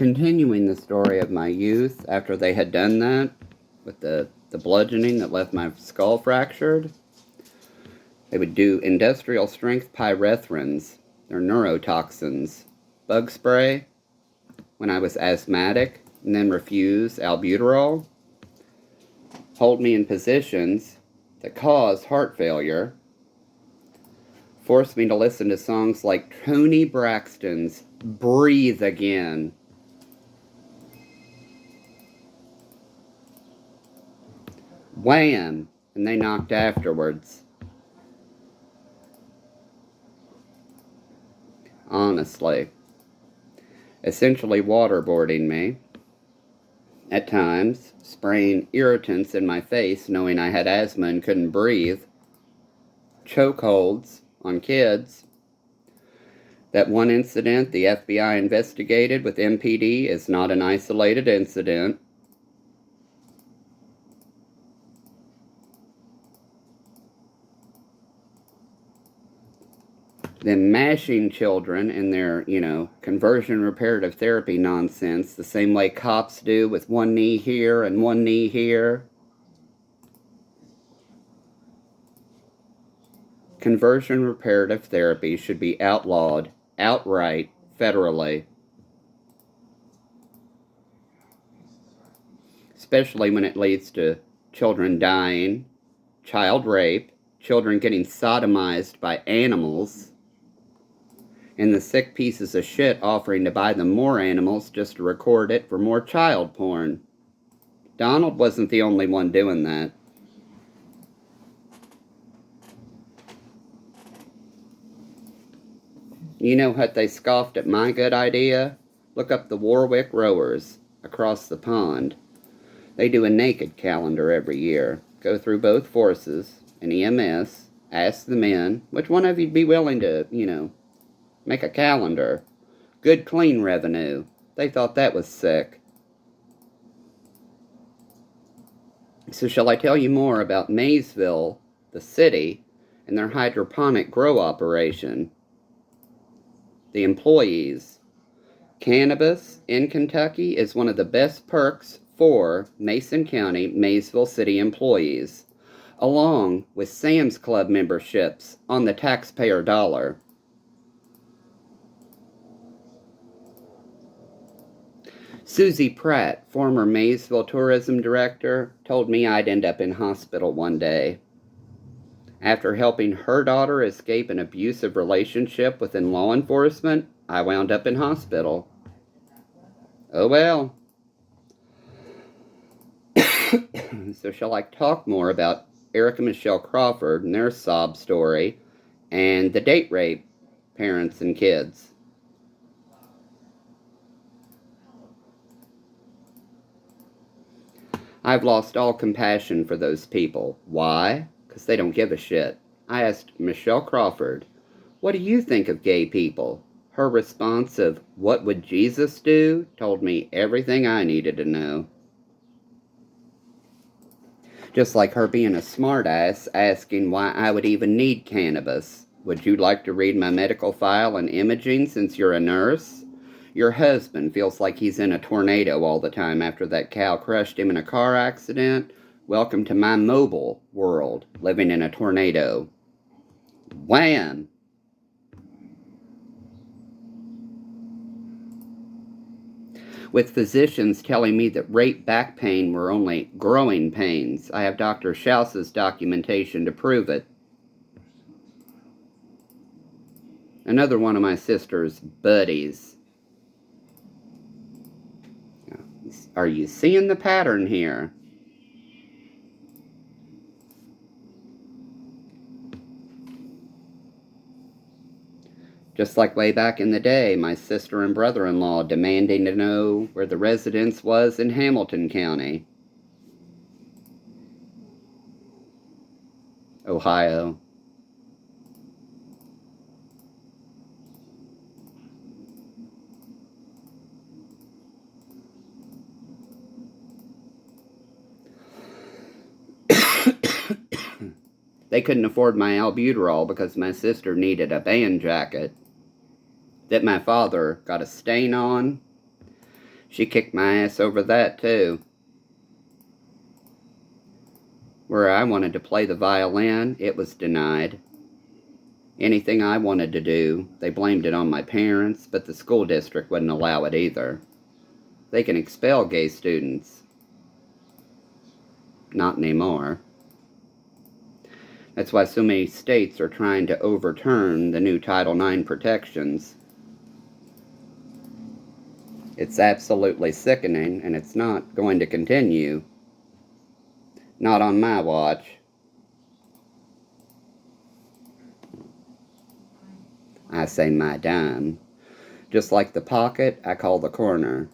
continuing the story of my youth after they had done that with the bludgeoning that left my skull fractured. They would do industrial strength pyrethrins, they're neurotoxins, bug spray when I was asthmatic, and then refuse albuterol, hold me in positions that cause heart failure, force me to listen to songs like Toni Braxton's Breathe Again. Wham! And they knocked afterwards. Honestly. Essentially waterboarding me. At times, spraying irritants in my face knowing I had asthma and couldn't breathe. Chokeholds on kids. That one incident the FBI investigated with MPD is not an isolated incident. Then mashing children in their, conversion reparative therapy nonsense, the same way cops do with one knee here and one knee here. Conversion reparative therapy should be outlawed outright federally. Especially when it leads to children dying, child rape, children getting sodomized by animals, and the sick pieces of shit offering to buy them more animals just to record it for more child porn. Donald wasn't the only one doing that. You know what they scoffed at my good idea? Look up the Warwick Rowers across the pond. They do a naked calendar every year. Go through both forces and EMS, ask the men, which one of you'd be willing to, make a calendar. Good clean revenue. They thought that was sick. So shall I tell you more about Maysville, the city, and their hydroponic grow operation? The employees. Cannabis in Kentucky is one of the best perks for Mason County, Maysville City employees, along with Sam's Club memberships on the taxpayer dollar. Susie Pratt, former Maysville tourism director, told me I'd end up in hospital one day. After helping her daughter escape an abusive relationship within law enforcement, I wound up in hospital. Oh well. So shall I talk more about Erica Michelle Crawford and their sob story and the date rape parents and kids? I've lost all compassion for those people. Why? Because they don't give a shit. I asked Michelle Crawford, what do you think of gay people? Her response of, what would Jesus do? Told me everything I needed to know. Just like her being a smartass, asking why I would even need cannabis. Would you like to read my medical file and imaging since you're a nurse? Your husband feels like he's in a tornado all the time after that cow crushed him in a car accident. Welcome to my mobile world, living in a tornado. Wham! With physicians telling me that rape back pain were only growing pains. I have Dr. Schaus's documentation to prove it. Another one of my sister's buddies. Are you seeing the pattern here? Just like way back in the day, my sister and brother-in-law demanding to know where the residence was in Hamilton County, Ohio. They couldn't afford my albuterol because my sister needed a band jacket that my father got a stain on. She kicked my ass over that, too. Where I wanted to play the violin, it was denied. Anything I wanted to do, they blamed it on my parents, but the school district wouldn't allow it either. They can expel gay students. Not anymore. That's why so many states are trying to overturn the new Title IX protections. It's absolutely sickening, and it's not going to continue. Not on my watch. I say my dime. Just like the pocket, I call the corner.